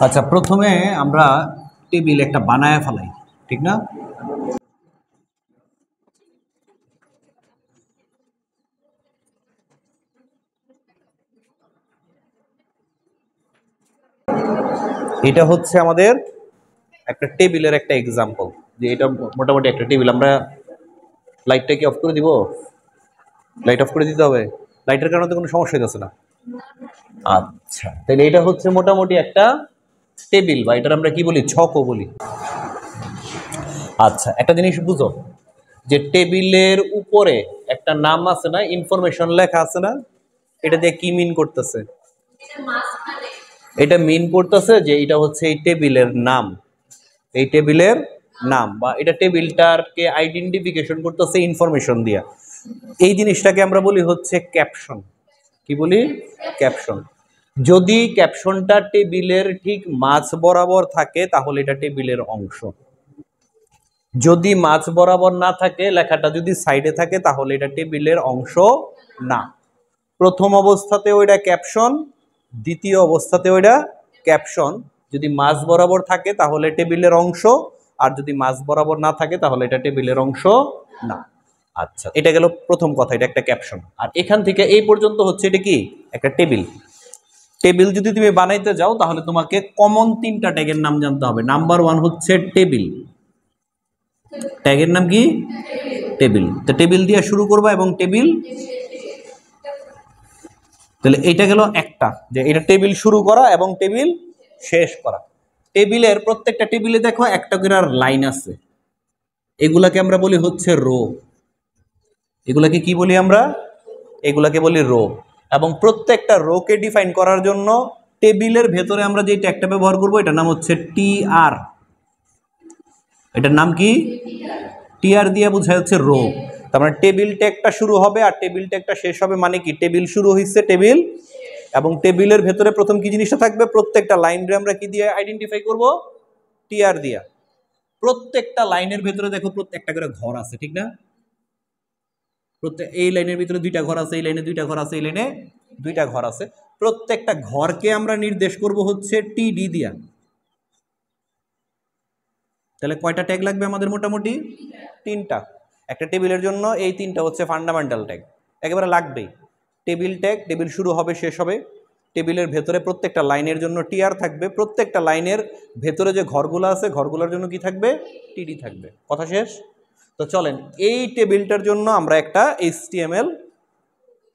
আচ্ছা, প্রথমে আমরা টেবিল একটা বানায় ফেলাই, ঠিক না? এটা হচ্ছে আমাদের একটা টেবিলের একটা এক্সাম্পল, যে এটা মোটামুটি একটা টেবিল। আমরা লাইটটা কি অফ করে দিব? লাইট অফ করে দিতে হবে? লাইটের কারণে তো কোনো সমস্যা হইতেছে না। আচ্ছা, তাহলে এটা হচ্ছে মোটামুটি একটা টেবিল, বা এটার আমরা কি বলি, ছকও বলি। আচ্ছা, একটা জিনিস বুঝো, যে টেবিলের উপরে একটা নাম আছে না, ইনফরমেশন লেখা আছে না, এটা দিয়ে কি মিন করতেছে? এটা মিন করতেছে যে এটা হচ্ছে এই টেবিলের নাম, এই টেবিলের নাম, বা এটা টেবিলটাকে আইডেন্টিফিকেশন করতেছে ইনফরমেশন দিয়া। এই জিনিসটাকে আমরা বলি হচ্ছে ক্যাপশন। কি বলি? ক্যাপশন। যদি ক্যাপশনটা টেবিলের ঠিক মাঝ বরাবর থাকে তাহলে এটা টেবিলের অংশ। যদি মাঝ বরাবর না থাকে, লেখাটা যদি সাইডে থাকে, তাহলে এটা টেবিলের অংশ না। প্রথম অবস্থাতে ওইটা ক্যাপশন, দ্বিতীয় অবস্থাতে ওইটা ক্যাপশন। যদি মাঝ বরাবর থাকে তাহলে টেবিলের অংশ, আর যদি মাঝ বরাবর না থাকে তাহলে এটা টেবিলের অংশ না। আচ্ছা, এটা গেল প্রথম কথা, এটা একটা ক্যাপশন। আর এখান থেকে এই পর্যন্ত হচ্ছে এটা কি, একটা টেবিল। টেবিল যদি তুমি বানাইতে যাও তাহলে তোমাকে কমন তিনটা ট্যাগের নাম জানতে হবে। নাম্বার ওয়ান হচ্ছে টেবিল। ট্যাগের নাম কি? টেবিল। তো টেবিল দিয়ে শুরু করবা, এবং টেবিল, তাহলে এটা গেল একটা, যে এটা টেবিল শুরু করা এবং টেবিল শেষ করা। টেবিলের প্রত্যেকটা টেবিলে দেখো একটা করে লাইন আছে, এগুলাকে আমরা বলি হচ্ছে রো। এগুলাকে কি বলি আমরা? এগুলাকে বলি রো। এবং প্রত্যেকটা রোকে ডিফাইন করার জন্য টেবিলের ভেতরে আমরা যে ট্যাগটা ব্যবহার করব, এটার নাম হচ্ছে টিআর। এটার নাম কি? টিআর দিয়ে বোঝায় হচ্ছে রো। তার মানে টেবিল ট্যাগটা শুরু হবে আর টেবিল ট্যাগটা শেষ হবে, মানে কি, টেবিল শুরু হয়েছে টেবিল, এবং টেবিলের ভেতরে প্রথম কি জিনিসটা থাকবে, প্রত্যেকটা লাইনরে আমরা কি দিয়ে আইডেন্টিফাই করব? টিআর দিয়া। প্রত্যেকটা লাইনের ভেতরে দেখো প্রত্যেকটা করে ঘর আছে, ঠিক না? প্রত্যেক এই লাইনের ভিতরে দুইটা ঘর আছে, এই লাইনে দুইটা ঘর আছে, এই লাইনে দুইটা ঘর আছে। প্রত্যেকটা ঘরকে আমরা নির্দেশ করব হচ্ছে টিডি দিয়া। তাহলে কয়টা ট্যাগ লাগবে আমাদের? মোটামুটি তিনটা। একটা টেবিলের জন্য এই তিনটা হচ্ছে ফান্ডামেন্টাল ট্যাগ, একেবারে লাগবেই। টেবিল ট্যাগ, টেবিল শুরু হবে শেষ হবে। টেবিলের ভেতরে প্রত্যেকটা লাইনের জন্য টিআর থাকবে। প্রত্যেকটা লাইনের ভেতরে যে ঘরগুলো আছে, ঘরগুলোর জন্য কি থাকবে? টিডি থাকবে। কথা শেষ? তো চলেন, এই টেবিলটার জন্য আমরা একটা HTML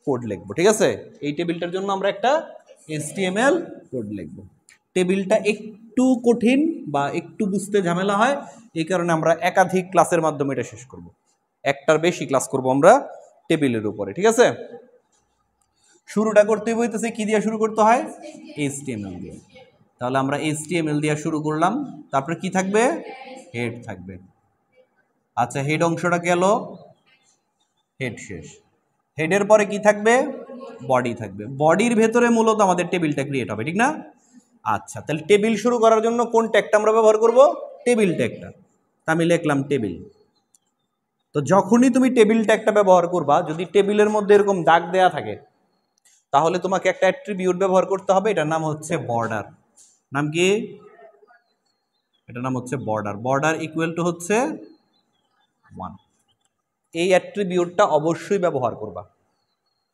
কোড লিখবো, ঠিক আছে? এই টেবিলটার জন্য আমরা একটা HTML কোড লিখবো। টেবিলটা একটু কঠিন বা একটু বুঝতে ঝামেলা হয়, এই কারণে আমরা একাধিক ক্লাসের মাধ্যমে এটা শেষ করব। একটার বেশি ক্লাস করব আমরা টেবিলের উপরে, ঠিক আছে? শুরুটা করতে বলতেছে কি দিয়ে শুরু করতে হয়? HTML দিয়ে। তাহলে আমরা HTML দিয়ে শুরু করলাম। তারপরে কি থাকবে? হেড থাকবে। আচ্ছা, হেড অংশটা গেল, হেড শেষ। হেডের পরে কি থাকবে? বডি থাকবে। বডির ভেতরে মূলত আমাদের টেবিলটা ক্রিয়েট হবে, ঠিক না? আচ্ছা, তাহলে টেবিল শুরু করার জন্য কোন ট্যাগটা আমরা ব্যবহার করব? টেবিল ট্যাগটা। আমি লিখলাম টেবিল। তো যখনই তুমি টেবিল ট্যাগটা ব্যবহার করবা, যদি টেবিলের মধ্যে এরকম দাগ দেয়া থাকে, তাহলে তোমাকে একটা অ্যাট্রিবিউট ব্যবহার করতে হবে, এটার নাম হচ্ছে বর্ডার। নাম কি? এটার নাম হচ্ছে বর্ডার। বর্ডার ইকুয়াল টু হচ্ছে 1। এই অ্যাট্রিবিউটটা অবশ্যই ব্যবহার করবা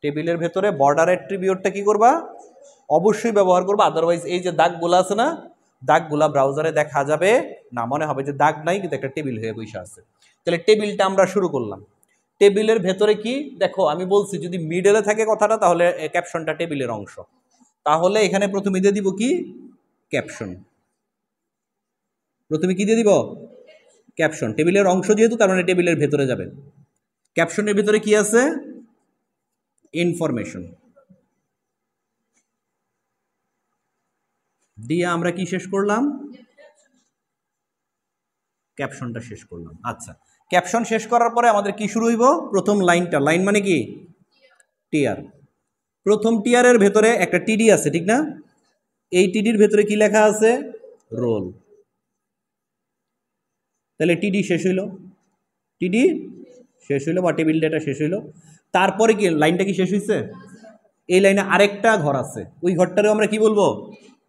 টেবিলের ভেতরে। বর্ডার অ্যাট্রিবিউটটা কি করবা? অবশ্যই ব্যবহার করবা, আদারওয়াইজ এই যে দাগগুলো আছে না, দাগগুলা ব্রাউজারে দেখা যাবে না, মনে হবে যে দাগ নাই কিন্তু একটা টেবিল হয়ে বসে আছে। তাহলে টেবিলটা আমরা শুরু করলাম। টেবিলের ভেতরে কি দেখো, আমি বলছি যদি মিডলে থাকে কথাটা, তাহলে ক্যাপশনটা টেবিলের অংশ। তাহলে এখানে প্রথমে দিয়ে দিব কি? ক্যাপশন। প্রথমে কি দিয়ে দিব? ক্যাপশন। টেবিলের অংশ যেহেতু, তার মানে টেবিলের ভেতরে যাবে। ক্যাপশনের ভেতরে কি আছে? ইনফরমেশন। দিয়ে আমরা কি শেষ করলাম? ক্যাপশনটা শেষ করলাম। আচ্ছা, ক্যাপশন শেষ করার পরে আমাদের কি শুরু হইব? প্রথম লাইনটা। লাইন মানে কি? টিআর। প্রথম টিআরের ভেতরে একটা টিডি আছে, ঠিক না? এই টিডির ভেতরে কি লেখা আছে? রোল। তাহলে টিডি শেষ হইল, টিডি শেষ হইল, বা টেবিল ডেটা শেষ হইল। তারপরে কি লাইনটা কি শেষ হয়েছে? এই লাইনে আরেকটা ঘর আছে, ওই ঘরটারেও আমরা কি বলবো?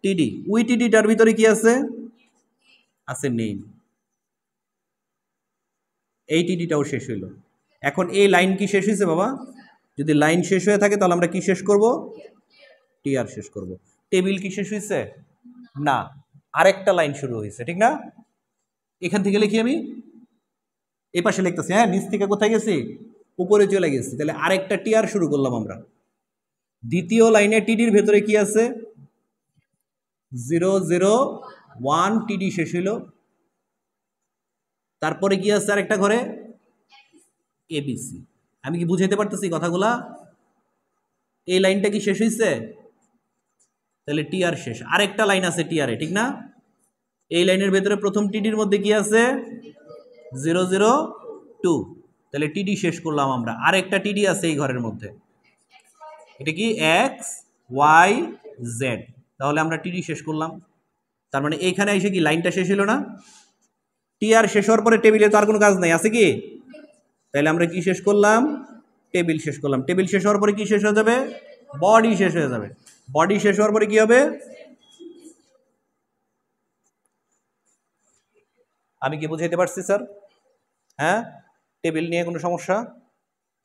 টিডি, ওই টিডিটার ভিতরে কি আছে? আছে নেম। এই টিডিটাও শেষ হইল। এখন এই লাইন কি শেষ হয়েছে বাবা? যদি লাইন শেষ হয়ে থাকে তাহলে আমরা কি শেষ করব? টিআর শেষ করব। টেবিল কি শেষ হয়েছে? না, আরেকটা লাইন শুরু হয়েছে, ঠিক না? এখান থেকে লিখি আমি, এই পাশে লিখতেছি, হ্যাঁ, নিচ থেকে কোথায় গেছি? উপরে চলে গেছি। তাহলে আরেকটা টিআর শুরু করলাম আমরা। দ্বিতীয় লাইনে টিডির ভেতরে কি আছে? 001 টিডি শেষ হইল। তারপরে কি আছে আরেকটা ঘরে? এবিসি। আমি কি বুঝাইতে পারতেছি কথাগুলা? এই লাইনটা কি শেষ হয়েছে? তাহলে টিআর শেষ। আরেকটা লাইন আছে টিআর এ, ঠিক না? এই লাইনের ভেতরে প্রথম টিডির মধ্যে কি আছে? 002। তাহলে টিডি শেষ করলাম আমরা। আরেকটা টিডি আছে এই ঘরের মধ্যে, এটা কি? X Y Z. তাহলে আমরা টিডি শেষ করলাম। তার মানে এইখানে এসে কি লাইনটা শেষ হলো না? টিআর শেষ হওয়ার পরে টেবিলে তো আর কোনো কাজ নাই, আছে কি? তাহলে আমরা কি শেষ করলাম? টেবিল শেষ করলাম। টেবিল শেষ হওয়ার পরে কি শেষ হয়ে যাবে? বডি শেষ হয়ে যাবে। বডি শেষ হওয়ার পরে কি হবে? আমি কি বুঝাইতে পারছি স্যার? হ্যাঁ, টেবিল নিয়ে কোনো সমস্যা?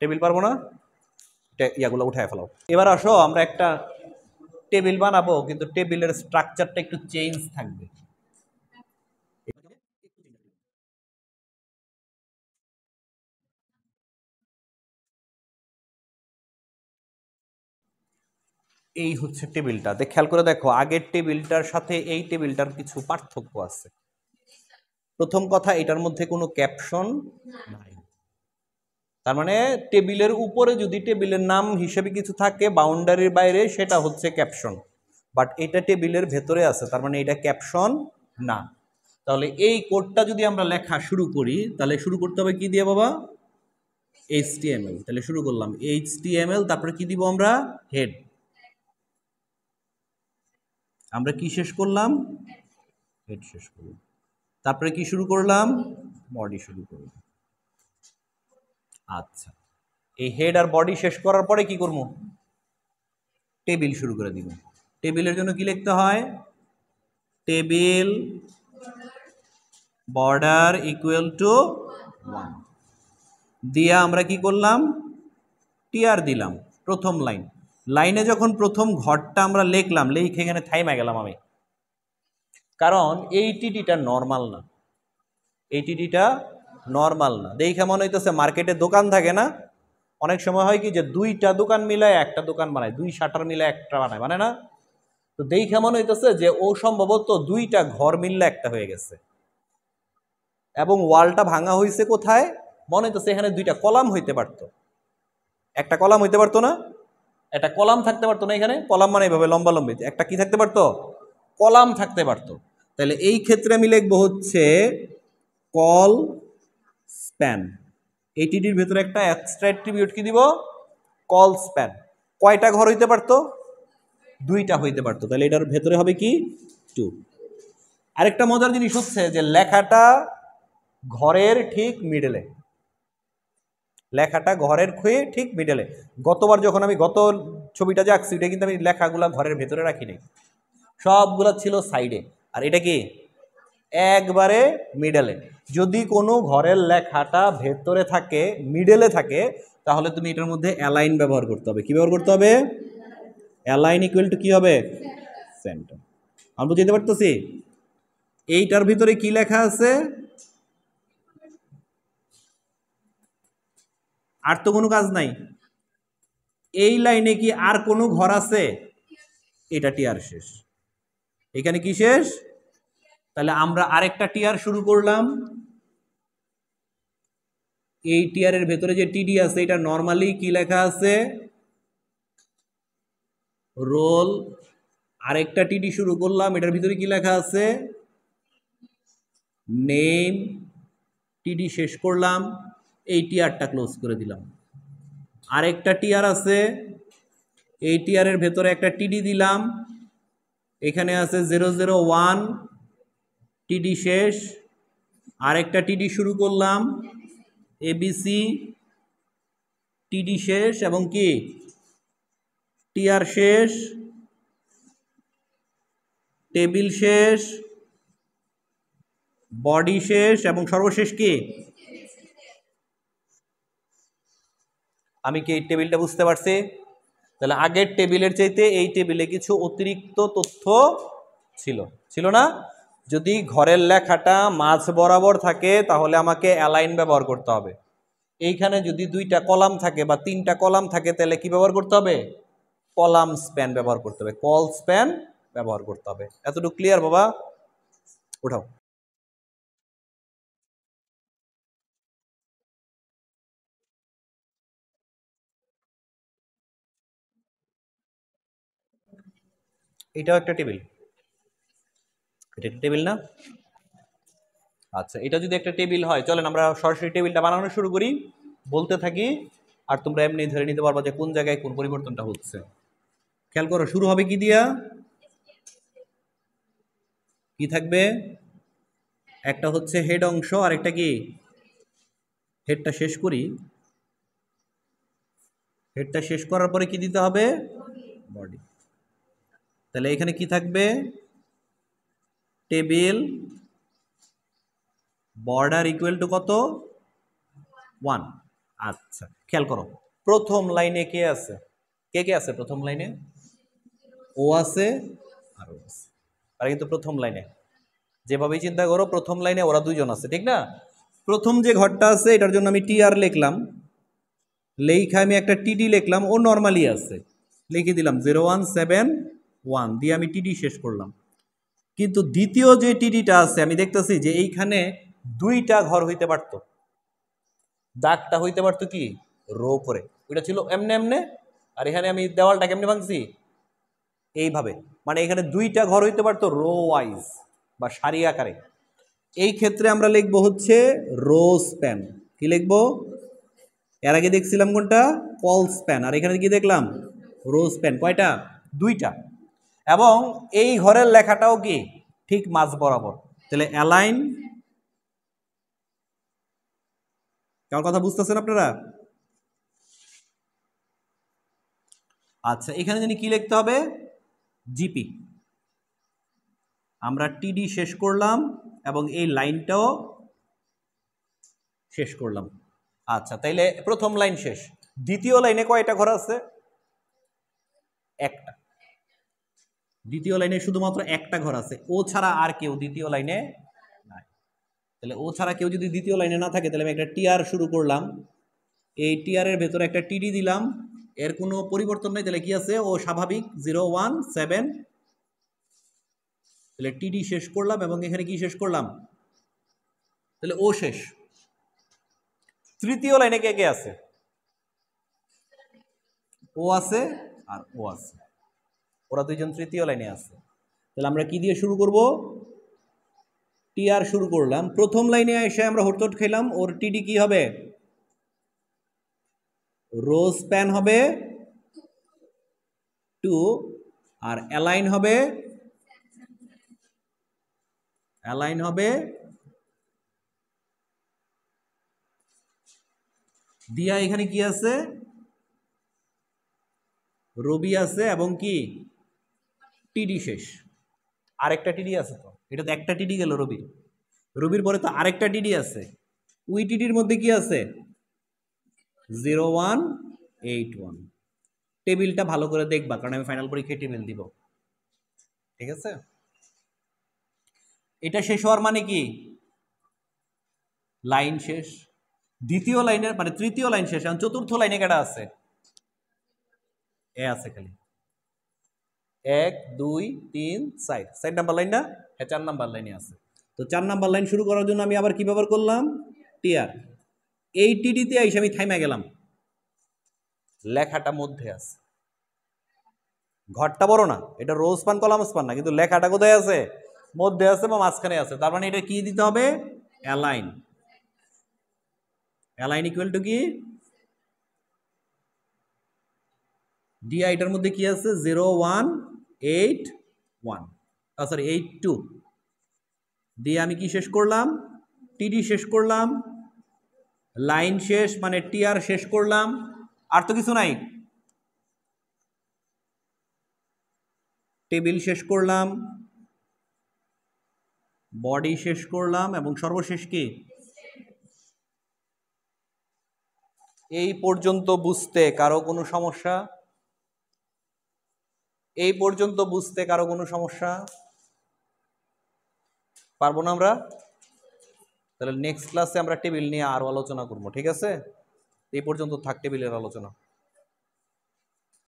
টেবিল পারবো না? ইয়াগুলো উঠায় ফেলাও। এবার আসো আমরা একটা টেবিল বানাবো, কিন্তু টেবিলের স্ট্রাকচারটা একটু চেঞ্জ থাকবে। এই হচ্ছে টেবিলটা, খেয়াল করে দেখো, আগের টেবিলটার সাথে এই টেবিলটার কিছু পার্থক্য আছে। প্রথম কথা, এটার মধ্যে কোনো ক্যাপশন নাই। তার মানে টেবিলের উপরে যদি টেবিলের নাম হিসেবে কিছু থাকে বাউন্ডারির বাইরে, সেটা হচ্ছে ক্যাপশন। বাট এটা টেবিলের ভেতরে আছে, তার মানে এটা ক্যাপশন না। তাহলে এই কোডটা যদি আমরা লেখা শুরু করি, তাহলে শুরু করতে হবে কি দিয়ে বাবা? HTML। তাহলে শুরু করলাম HTML, তারপরে কি দিব আমরা? হেড। আমরা কি শেষ করলাম? হেড শেষ করলাম। তারপরে কি শুরু করলাম? বডি শুরু করলাম। আচ্ছা, এই হেড আর বডি শেষ করার পরে কি করব? টেবিল শুরু করে দিব। টেবিলের জন্য কি লিখতে হয়? টেবিল বর্ডার ইকুয়াল টু 1 দিয়া আমরা কি করলাম? টিআর দিলাম প্রথম লাইন। লাইনে যখন প্রথম ঘরটা আমরা লিখলাম, লিখে এখানে থাইমা গেলাম আমি, কারণ এই টিডিটা নর্মাল না। এই টিডিটা নর্মাল না। দেখে মনে হইতেছে মার্কেটে দোকান থাকে না, অনেক সময় হয় কি যে দুইটা দোকান মিলায় একটা দোকান বানায়, দুই শাটার মিলে একটা বানায়, মানে না? তো দেখে মনে হইতেছে যে ও সম্ভবত দুইটা ঘর মিললে একটা হয়ে গেছে। এবং ওয়ালটা ভাঙা হয়েছে কোথায়? মনে হইতেছে এখানে দুইটা কলাম হইতে পারতো, একটা কলাম হইতে পারতো না? একটা কলাম থাকতে পারতো না এখানে? কলাম মানে এইভাবে লম্বা লম্বি, একটা কি থাকতে পারতো? কলাম থাকতে পারতো। তাহলে এই ক্ষেত্রে আমি লিখবো হচ্ছে কল স্প্যান। এই টিডির ভেতরে একটা এক্সট্রা অ্যাট্রিবিউট কি দিব? Call span. কয়টা ঘর হইতে পারতো? দুইটা হইতে পারতো। তাহলে এটার ভেতরে হবে কি? 2। আরেকটা মজার জিনিস হচ্ছে যে লেখাটা ঘরের ঠিক মিডলে, লেখাটা ঘরের খুঁয়ে ঠিক মিডলে। গতবার যখন আমি গত ছবিটা যে আঁকছি, এটা কিন্তু আমি লেখাগুলা ঘরের ভেতরে রাখিনি, সবগুলা ছিল সাইডে। আর এটা কি? একবারে মিডলে। যদি কোনো ঘরের লেখাটা ভেতরে থাকে, মিডলে থাকে, তাহলে তুমি এটার মধ্যে অ্যালাইন ব্যবহার করতে হবে। কি ব্যবহার করতে হবে? অ্যালাইন ইকুয়াল টু কি হবে? সেন্টার। আমরা বুঝতে পারতেছি এইটার ভিতরে কি লেখা আছে? আর তো কোনো কাজ নাই। এই লাইনে কি আর কোনো ঘর আছে? এটা টিআর শেষ। এখানে কি শেষ? তাহলে আমরা আরেকটা টিআর শুরু করলাম। এই টিআরের ভেতরে যে টিডি আছে, এটা নর্মালি কি লেখা আছে? রোল। আরেকটা টিডি শুরু করলাম, এটার ভিতরে কি লেখা আছে? নেম। টিডি শেষ করলাম, এই টিআরটা ক্লোজ করে দিলাম। আরেকটা টিআর আছে, এই টিআরের ভেতরে একটা টিডি দিলাম, এখানে আছে 001 টিডি শেষ। আরেকটা টিডি শুরু করলাম, এবিসি, টিডি শেষ এবং কি? টিআর শেষ। টেবিল শেষ, বডি শেষ, এবং সর্বশেষ কি? আমি কি এই টেবিলটা বুঝতে পারছি? তাহলে আগের টেবিলের চাইতে এই টেবিলে কিছু অতিরিক্ত তথ্য ছিল, ছিল না? যদি ঘরের লেখাটা মাঝ বরাবর থাকে তাহলে আমাকে অ্যালাইন ব্যবহার করতে হবে। এইখানে যদি 2টা কলাম থাকে বা 3টা কলাম থাকে তাহলে কি ব্যবহার করতে হবে? কলাম স্প্যান ব্যবহার করতে হবে, কল স্প্যান ব্যবহার করতে হবে। এতটুকু ক্লিয়ার বাবা? উঠাও। এটাও একটা টেবিল, এটা একটা টেবিল না? আচ্ছা, এটা যদি একটা টেবিল হয়, চলেন আমরা সরাসরি টেবিলটা বানানো শুরু করি, বলতে থাকি, আর তোমরা এমনি ধরে নিতে পারবা যে কোন জায়গায় কোন পরিবর্তনটা হচ্ছে। খেয়াল করো, শুরু হবে কি দিয়া? কি থাকবে? একটা হচ্ছে হেড অংশ, আর একটা কি? হেডটা শেষ করি, হেডটা শেষ করার পরে কি দিতে হবে? বডি। তাহলে এখানে কি থাকবে? টেবিল বর্ডার ইকুয়াল টু কত? 1। আচ্ছা, খেয়াল করো, প্রথম লাইনে কে আছে? কে কে আছে প্রথম লাইনে? ও আছে আর ও আছে। আর কিন্তু প্রথম লাইনে যেভাবেই চিন্তা করো, প্রথম লাইনে ওরা দুইজন আছে, ঠিক না? প্রথম যে ঘরটা আছে এটার জন্য আমি টি আর লিখলাম, লেখা আমি একটা টিডি লিখলাম, ও নর্মালি আছে, লিখে দিলাম 0171 দিয়ে আমি টিডি শেষ করলাম। কিন্তু দ্বিতীয় যে টিডিটা আছে আমি দেখতেছি যে এইখানে 2টা ঘর হইতে পারত, দাগটা হইতে পারতো কি? রো করে, ওইটা ছিল এমনে এমনে, আর এখানে আমি দেওয়ালটা কেমনে ভাঙছি? এইভাবে। মানে এখানে 2টা ঘর হইতে পারতো রো ওয়াইজ বা সারি আকারে। এই ক্ষেত্রে আমরা লিখবো হচ্ছে রো স্প্যান। কি লিখবো? এর আগে দেখছিলাম কোনটা? কল স্প্যান, আর এখানে কি দেখলাম? Rho span. কয়টা? 2টা। এবং এই ঘরের লেখাটাও কি ঠিক মাঝ বরাবর। তাহলে অ্যালাইন, কেমন কথা বুঝতেছেন আপনারা? আচ্ছা, এখানে জানি কি লিখতে হবে? জিপি। আমরা টিডি শেষ করলাম এবং এই লাইনটাও শেষ করলাম। আচ্ছা, তাইলে প্রথম লাইন শেষ। দ্বিতীয় লাইনে কয়টা ঘর আছে? একটা। দ্বিতীয় লাইনে শুধুমাত্র একটা ঘর আছে, ও ছাড়া আর কেউ দ্বিতীয় লাইনে নাই। তাহলে ও ছাড়া কেউ যদি দ্বিতীয় লাইনে না থাকে তাহলে আমি একটা টিআর শুরু করলাম, এই টিআর এর ভেতরে একটা টিডি দিলাম, এর কোনো পরিবর্তন নেই, তাহলে কি আছে? ও স্বাভাবিক 017। তাহলে টিডি শেষ করলাম এবং এখানে কি শেষ করলাম? তাহলে ও শেষ। তৃতীয় লাইনে কে কে আছে? ও আছে আর ও আছে, ওরা দুইজন তৃতীয় লাইনে আছে। তাহলে আমরা কি দিয়ে শুরু করব? টিআর শুরু করলাম, প্রথম লাইনে এসে আমরা হটচট খেলাম, ওর টিডি কি হবে? রো স্প্যান হবে 2, আর অ্যালাইন হবে, অ্যালাইন হবে দিয়া। এখানে কি আছে? রবি আছে এবং কি টিডি শেষ। আরেকটা টিডি আছে তো, এটা তো একটা টিডি গেল রবির, রবির পরে তো আরেকটা টিডি আছে, ওই টিডির মধ্যে কি আছে? 0181। টেবিলটা ভালো করে দেখবা, কারণ আমি ফাইনাল পরীক্ষায় টেবিল দিব, ঠিক আছে? এটা শেষ হওয়ার মানে কি? লাইন শেষ। দ্বিতীয় লাইনের মানে তৃতীয় লাইন শেষ। এখন চতুর্থ লাইনে কেটা আছে? এ আছে খালি 1 2 3 4, 4 নাম্বার লাইন না? হ্যাঁ, 4 নাম্বার লাইনে আছে। তো 4 নাম্বার লাইন শুরু করার জন্য আমি আবার কি ব্যবহার করলাম? টিআর। এই টিডিতে আইসা আমি থাইমা গেলাম, লেখাটা মধ্যে আছে, ঘরটা বড় না, এটা রো স্পান কলাম স্পান না, কিন্তু লেখাটা কোথায় আছে? মধ্যে আছে বা মাঝখানে আছে। তার মানে এটা কি দিতে হবে? অ্যালাইন। অ্যালাইন ইকুয়াল টু কি? ডিআই এটার মধ্যে কি আছে? 0181, সরি 82 দিয়ে আমি কি শেষ করলাম? টিডি শেষ করলাম, লাইন শেষ মানে টিআর শেষ করলাম, আর তো কিছু নাই। টেবিল শেষ করলাম, বডি শেষ করলাম এবং সর্বশেষ কি? এই পর্যন্ত বুঝতে কারো কোনো সমস্যা? এই পর্যন্ত বুঝতে কারো কোনো সমস্যা? পারবো না আমরা? তাহলে নেক্সট ক্লাসে আমরা টেবিল নিয়ে আরো আলোচনা করবো, ঠিক আছে? এই পর্যন্ত থাক টেবিলের আলোচনা।